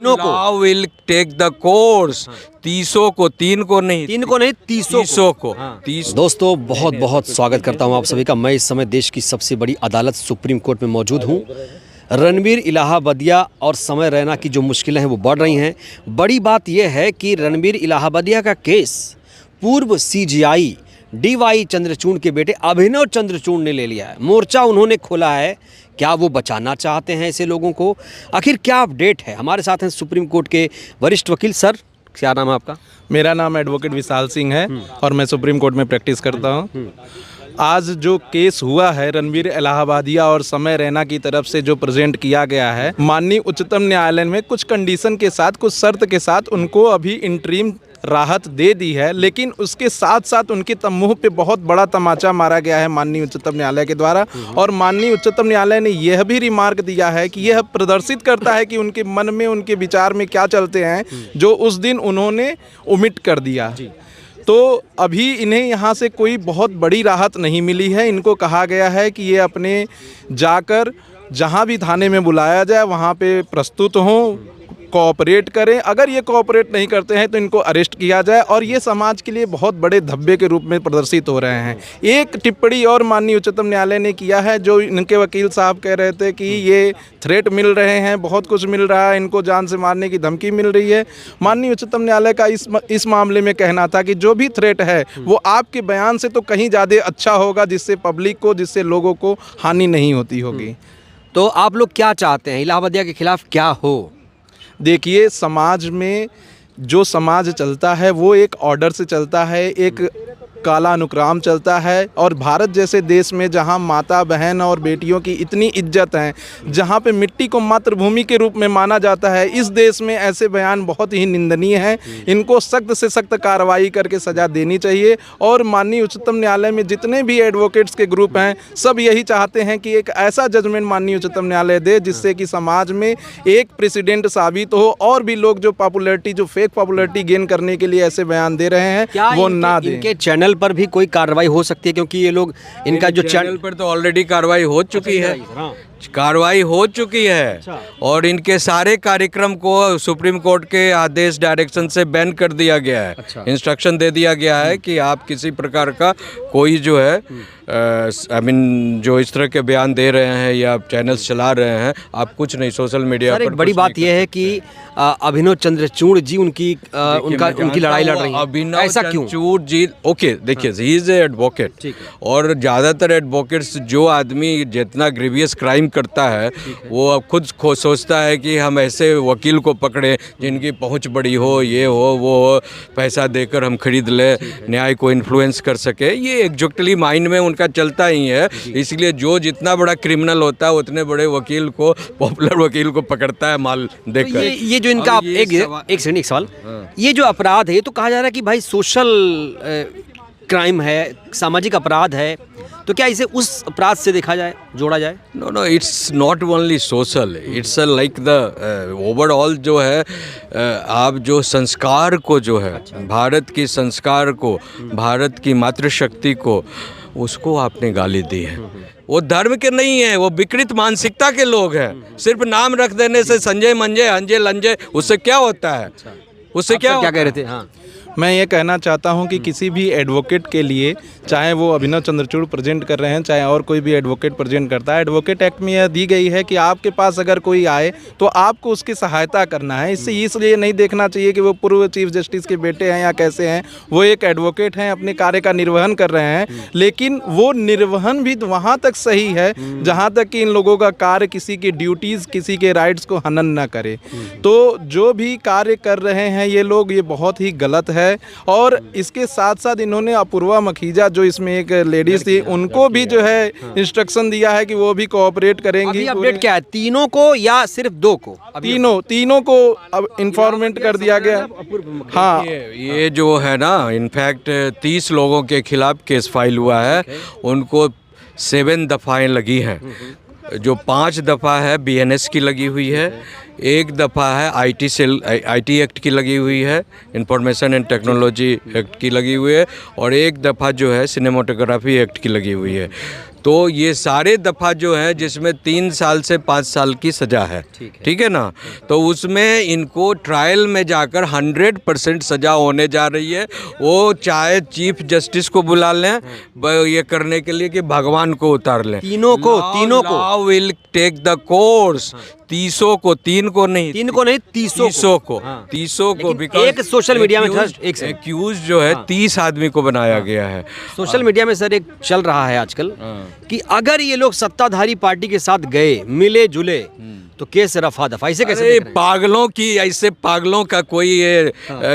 Law will take the course. 30 को, 3 को नहीं, 30 को। हाँ। 30 दोस्तों बहुत बहुत स्वागत करता हूं आप सभी का। मैं इस समय देश की सबसे बड़ी अदालत सुप्रीम कोर्ट में मौजूद हूं। रणबीर इलाहाबादिया और समय रैना की जो मुश्किलें हैं वो बढ़ रही हैं। बड़ी बात यह है कि रणबीर इलाहाबादिया का केस पूर्व सीजीआई डीवाई चंद्रचूड़ के बेटे अभिनव चंद्रचूड़ ने ले लिया है। मोर्चा उन्होंने खोला है। क्या वो बचाना चाहते हैं ऐसे लोगों को? आखिर क्या अपडेट है? हमारे साथ हैं सुप्रीम कोर्ट के वरिष्ठ वकील। सर, क्या नाम है आपका? मेरा नाम एडवोकेट विशाल सिंह है और मैं सुप्रीम कोर्ट में प्रैक्टिस करता हूँ। आज जो केस हुआ है रणबीर इलाहाबादिया और समय रैना की तरफ से जो प्रेजेंट किया गया है माननीय उच्चतम न्यायालय में कुछ कंडीशन के साथ, कुछ शर्त के साथ उनको अभी इंटरिम राहत दे दी है, लेकिन उसके साथ साथ उनके मुंह पे बहुत बड़ा तमाचा मारा गया है माननीय उच्चतम न्यायालय के द्वारा। और माननीय उच्चतम न्यायालय ने यह भी रिमार्क दिया है कि यह प्रदर्शित करता है कि उनके मन में, उनके विचार में क्या चलते हैं जो उस दिन उन्होंने ओमिट कर दिया। तो अभी इन्हें यहाँ से कोई बहुत बड़ी राहत नहीं मिली है। इनको कहा गया है कि ये अपने जाकर जहाँ भी थाने में बुलाया जाए वहाँ पे प्रस्तुत हों, कोऑपरेट करें। अगर ये कोऑपरेट नहीं करते हैं तो इनको अरेस्ट किया जाए। और ये समाज के लिए बहुत बड़े धब्बे के रूप में प्रदर्शित हो रहे हैं। एक टिप्पणी और माननीय उच्चतम न्यायालय ने किया है, जो इनके वकील साहब कह रहे थे कि ये थ्रेट मिल रहे हैं, बहुत कुछ मिल रहा है, इनको जान से मारने की धमकी मिल रही है। माननीय उच्चतम न्यायालय का इस मामले में कहना था कि जो भी थ्रेट है वो आपके बयान से तो कहीं ज़्यादा अच्छा होगा, जिससे पब्लिक को, जिससे लोगों को हानि नहीं होती होगी। तो आप लोग क्या चाहते हैं? इलाहाबादिया के खिलाफ क्या हो? देखिए, समाज में जो समाज चलता है वो एक ऑर्डर से चलता है, एक काला अनुक्रम चलता है। और भारत जैसे देश में जहां माता बहन और बेटियों की इतनी इज्जत है, जहां पे मिट्टी को मातृभूमि के रूप में माना जाता है, इस देश में ऐसे बयान बहुत ही निंदनीय हैं। इनको सख्त से सख्त कार्रवाई करके सज़ा देनी चाहिए। और माननीय उच्चतम न्यायालय में जितने भी एडवोकेट्स के ग्रुप हैं, सब यही चाहते हैं कि एक ऐसा जजमेंट माननीय उच्चतम न्यायालय दे जिससे कि समाज में एक प्रेसिडेंट साबित हो और भी लोग जो पॉपुलैरिटी, जो फेक पॉपुलैरिटी गेन करने के लिए ऐसे बयान दे रहे हैं वो ना दें। इनके चैनल पर भी कोई कार्रवाई हो सकती है? क्योंकि ये लोग, इनका जो चैनल पर तो ऑलरेडी कार्रवाई हो चुकी है। कार्रवाई हो चुकी है और इनके सारे कार्यक्रम को सुप्रीम कोर्ट के आदेश, डायरेक्शन से बैन कर दिया गया है। इंस्ट्रक्शन दे दिया गया है कि आप किसी प्रकार का कोई जो है जो इस तरह के बयान दे रहे हैं या चैनल्स चला रहे हैं, आप कुछ नहीं सोशल मीडिया पर। बड़ी बात यह है कि अभिनव चंद्रचूड़ जी उनकी लड़ाई लड़ रही है। अभिनव ऐसा क्यों? चंद्रचूड़ जी, ओके, देखिए, ही इज ए एडवोकेट और ज़्यादातर एडवोकेट्स, जो आदमी जितना ग्रीवियस क्राइम करता है वो अब खुद सोचता है कि हम ऐसे वकील को पकड़े जिनकी पहुंच बड़ी हो, ये हो, वो हो, पैसा देकर हम खरीद ले, न्याय को इन्फ्लुएंस कर सके। ये एग्जैक्टली माइंड में उनका चलता ही है। इसलिए जो जितना बड़ा क्रिमिनल होता है उतने बड़े वकील को, पॉपुलर वकील को पकड़ता है माल देकर। ये जो इनका एक सवाल, ये जो अपराध है, ये तो कहा जा रहा है कि भाई सोशल क्राइम है, सामाजिक अपराध है, तो क्या इसे उस अपराध से देखा जाए, जोड़ा जाए? No, it's not only social, it's like the overall जो है। आप जो संस्कार को, जो है भारत की संस्कार को, भारत की मातृशक्ति को, उसको आपने गाली दी है। वो धर्म के नहीं है, वो विकृत मानसिकता के लोग हैं। सिर्फ नाम रख देने से संजय मंजय हंजे लंजे, उससे क्या होता है? उससे क्या कह रहे थे? हाँ, मैं ये कहना चाहता हूं कि किसी भी एडवोकेट के लिए, चाहे वो अभिनव चंद्रचूड़ प्रेजेंट कर रहे हैं, चाहे और कोई भी एडवोकेट प्रेजेंट करता है, एडवोकेट एक्ट में यह दी गई है कि आपके पास अगर कोई आए तो आपको उसकी सहायता करना है। इसलिए नहीं देखना चाहिए कि वो पूर्व चीफ जस्टिस के बेटे हैं या कैसे हैं। वो एक एडवोकेट हैं, अपने कार्य का निर्वहन कर रहे हैं, लेकिन वो निर्वहन भी वहाँ तक सही है जहाँ तक कि इन लोगों का कार्य किसी की ड्यूटीज़, किसी के राइट्स को हनन न करे। तो जो भी कार्य कर रहे हैं ये लोग, ये बहुत ही गलत है। और इसके साथ साथ इन्होंने अपूर्वा मखीजा, जो इसमें एक लेडीज थी, उनको भी जो है इंस्ट्रक्शन दिया है कि वो भी कोऑपरेट करेंगी। अभी अपडेट क्या है? तीनों को या सिर्फ 2 को? तीनों को अब इन्फॉर्मेंट कर दिया गया। हाँ, ये जो है ना, इनफैक्ट 30 लोगों के खिलाफ केस फाइल हुआ है। उनको 7 दफ़ाएं लगी हैं। जो 5 दफ़ा है BNS की लगी हुई है, 1 दफ़ा है IT एक्ट की लगी हुई है, इंफॉर्मेशन एंड टेक्नोलॉजी एक्ट की लगी हुई है, और 1 दफ़ा जो है सिनेमाटोग्राफी एक्ट की लगी हुई है। तो ये सारे दफ़ा जो है जिसमें 3 साल से 5 साल की सज़ा है, ठीक है ना, तो उसमें इनको ट्रायल में जाकर 100% सज़ा होने जा रही है। वो चाहे चीफ जस्टिस को बुला लें ये करने के लिए कि भगवान को उतार लें, तीनों को law will take the course, 30 को, 3 को नहीं, 3 को नहीं, 30 को, 30 को, लेकिन एक सोशल मीडिया में एक्यूज जो है 30 आदमी को बनाया गया है। सोशल मीडिया में सर एक चल रहा है आजकल कि अगर ये लोग सत्ताधारी पार्टी के साथ गए, मिले जुले, तो केस रफा दफा, इसे कैसे देख रहे हैं? पागलों की, ऐसे पागलों का कोई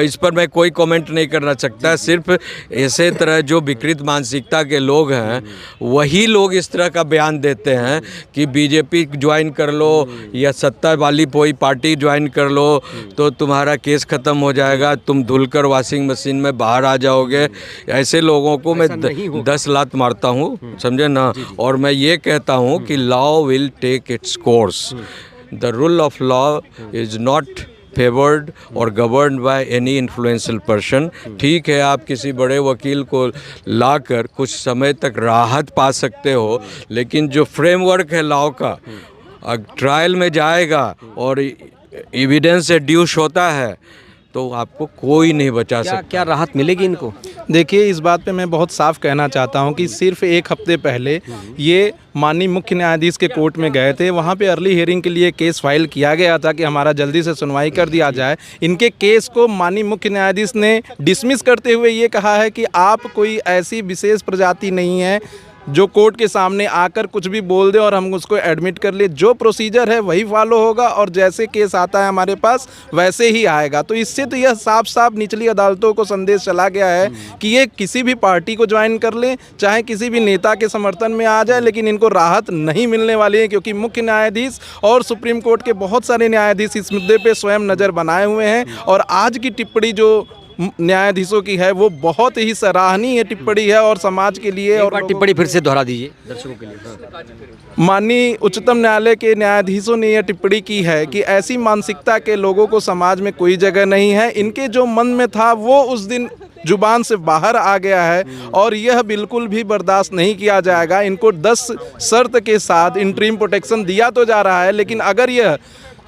इस पर मैं कोई कमेंट नहीं करना सकता। सिर्फ ऐसे तरह जो विकृत मानसिकता के लोग हैं वही लोग इस तरह का बयान देते हैं कि बीजेपी ज्वाइन कर लो या सत्ता वाली कोई पार्टी ज्वाइन कर लो तो तुम्हारा केस ख़त्म हो जाएगा, तुम धुलकर वॉशिंग मशीन में बाहर आ जाओगे। ऐसे लोगों को मैं 10 लात मारता हूँ, समझे ना। और मैं ये कहता हूँ कि law will take its course. The rule of law is not favored or governed by any influential person। ठीक है, आप किसी बड़े वकील को लाकर कुछ समय तक राहत पा सकते हो, लेकिन जो फ्रेमवर्क है लॉ का, ट्रायल में जाएगा और एविडेंस एड्यूस होता है तो आपको कोई नहीं बचा सकता। क्या राहत मिलेगी इनको? देखिए, इस बात पे मैं बहुत साफ कहना चाहता हूं कि सिर्फ 1 हफ्ते पहले ये माननीय मुख्य न्यायाधीश के कोर्ट में गए थे। वहां पे अर्ली हियरिंग के लिए केस फाइल किया गया था कि हमारा जल्दी से सुनवाई कर दिया जाए। इनके केस को माननीय मुख्य न्यायाधीश ने डिसमिस करते हुए ये कहा है कि आप कोई ऐसी विशेष प्रजाति नहीं है जो कोर्ट के सामने आकर कुछ भी बोल दे और हम उसको एडमिट कर ले। जो प्रोसीजर है वही फॉलो होगा और जैसे केस आता है हमारे पास वैसे ही आएगा। तो इससे तो यह साफ साफ निचली अदालतों को संदेश चला गया है कि ये किसी भी पार्टी को ज्वाइन कर लें, चाहे किसी भी नेता के समर्थन में आ जाए, लेकिन इनको राहत नहीं मिलने वाली है, क्योंकि मुख्य न्यायाधीश और सुप्रीम कोर्ट के बहुत सारे न्यायाधीश इस मुद्दे पर स्वयं नज़र बनाए हुए हैं। और आज की टिप्पणी जो न्यायाधीशों की है वो बहुत ही सराहनीय टिप्पणी है और समाज के लिए। और टिप्पणी फिर से दोहरा दीजिए दर्शकों के लिए। माननीय उच्चतम न्यायालय के न्यायाधीशों ने यह टिप्पणी की है कि ऐसी मानसिकता के लोगों को समाज में कोई जगह नहीं है। इनके जो मन में था वो उस दिन जुबान से बाहर आ गया है और यह बिल्कुल भी बर्दाश्त नहीं किया जाएगा। इनको 10 शर्त के साथ इंटरिम प्रोटेक्शन दिया तो जा रहा है, लेकिन अगर यह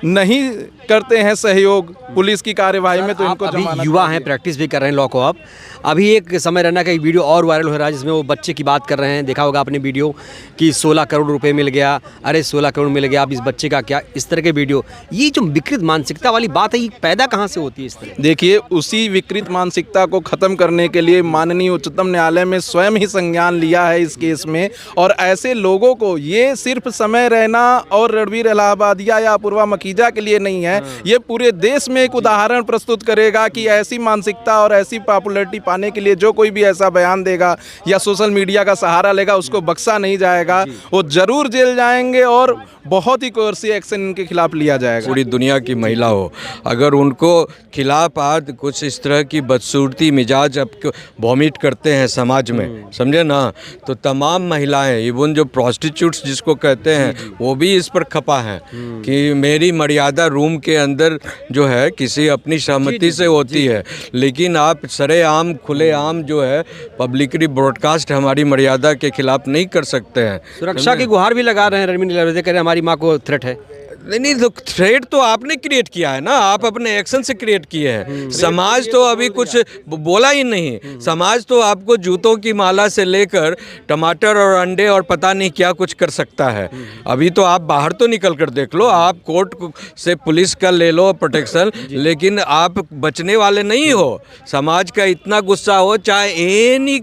नहीं करते हैं सहयोग पुलिस की कार्यवाही में तो इनको अभी युवा हैं, प्रैक्टिस भी कर रहे हैं लॉ को। आप अभी एक समय रैना का एक वीडियो और वायरल हो रहा है जिसमें वो बच्चे की बात कर रहे हैं, देखा होगा आपने वीडियो कि 16 करोड़ रुपए मिल गया, अरे 16 करोड़ मिल गया, अब इस बच्चे का क्या, इस तरह के वीडियो। ये जो विकृत मानसिकता वाली बात है ये पैदा कहाँ से होती है इस तरह? देखिए, उसी विकृत मानसिकता को ख़त्म करने के लिए माननीय उच्चतम न्यायालय में स्वयं ही संज्ञान लिया है इस केस में। और ऐसे लोगों को, ये सिर्फ समय रैना और रणवीर इलाहाबादिया या अपूर्वा मखीजा के लिए नहीं है, ये पूरे देश में एक उदाहरण प्रस्तुत करेगा कि ऐसी मानसिकता और ऐसी पॉपुलैरिटी पाने के लिए जो कोई भी ऐसा बयान देगा या सोशल मीडिया का सहारा लेगा उसको बख्शा नहीं जाएगा। वो जरूर जेल जाएंगे और बहुत ही कोर्सीव एक्शन इनके खिलाफ लिया जाएगा। पूरी दुनिया की महिला हो, अगर उनको खिलाफ आज कुछ इस तरह की बदसूरती मिजाज अब वॉमिट करते हैं समाज में, समझे ना, तो तमाम महिलाएं, इवन जो प्रोस्टिट्यूट्स जिसको कहते हैं, वो भी इस पर खपा हैं कि मेरी मर्यादा रूम के अंदर जो है किसी अपनी सहमति से होती है, लेकिन आप सरेआम खुलेआम जो है पब्लिकली ब्रॉडकास्ट हमारी मर्यादा के खिलाफ नहीं कर सकते हैं। सुरक्षा की गुहार भी लगा रहे हैं रणवीर इलाहाबादिया, कह रहे हैं हमारी माँ को थ्रेट है। नहीं, तो थ्रेट तो आपने क्रिएट किया है ना, आप अपने एक्शन से क्रिएट किए हैं। समाज तो अभी कुछ बोला ही नहीं। समाज तो आपको जूतों की माला से लेकर टमाटर और अंडे और पता नहीं क्या कुछ कर सकता है। अभी तो आप बाहर तो निकल कर देख लो, आप कोर्ट से पुलिस का ले लो प्रोटेक्शन, लेकिन आप बचने वाले नहीं हो। समाज का इतना गुस्सा हो, चाहे any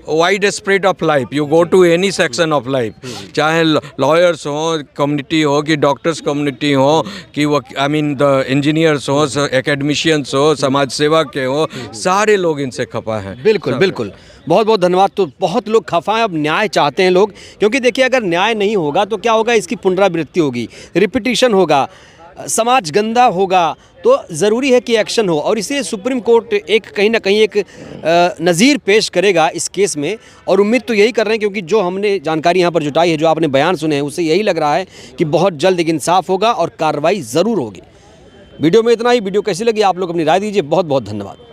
wide spread of life, you go to any section of life, चाहे लॉयर्स हो, कम्युनिटी हो कि डॉक्टर्स कम्युनिटी हो कि वो आई मीन द इंजीनियर्स हो, एकेडमिशियंस हो, समाज सेवा के हो, सारे लोग इनसे खफा हैं। बिल्कुल बिल्कुल, बहुत बहुत धन्यवाद। तो बहुत लोग खफा हैं, अब न्याय चाहते हैं लोग, क्योंकि देखिए अगर न्याय नहीं होगा तो क्या होगा, इसकी पुनरावृत्ति होगी, रिपीटिशन होगा, समाज गंदा होगा। तो ज़रूरी है कि एक्शन हो और इसे सुप्रीम कोर्ट एक कहीं ना कहीं एक नज़ीर पेश करेगा इस केस में। और उम्मीद तो यही कर रहे हैं, क्योंकि जो हमने जानकारी यहाँ पर जुटाई है, जो आपने बयान सुने हैं, उससे यही लग रहा है कि बहुत जल्द एक इंसाफ होगा और कार्रवाई ज़रूर होगी। वीडियो में इतना ही। वीडियो कैसी लगी आप लोग अपनी राय दीजिए। बहुत बहुत धन्यवाद।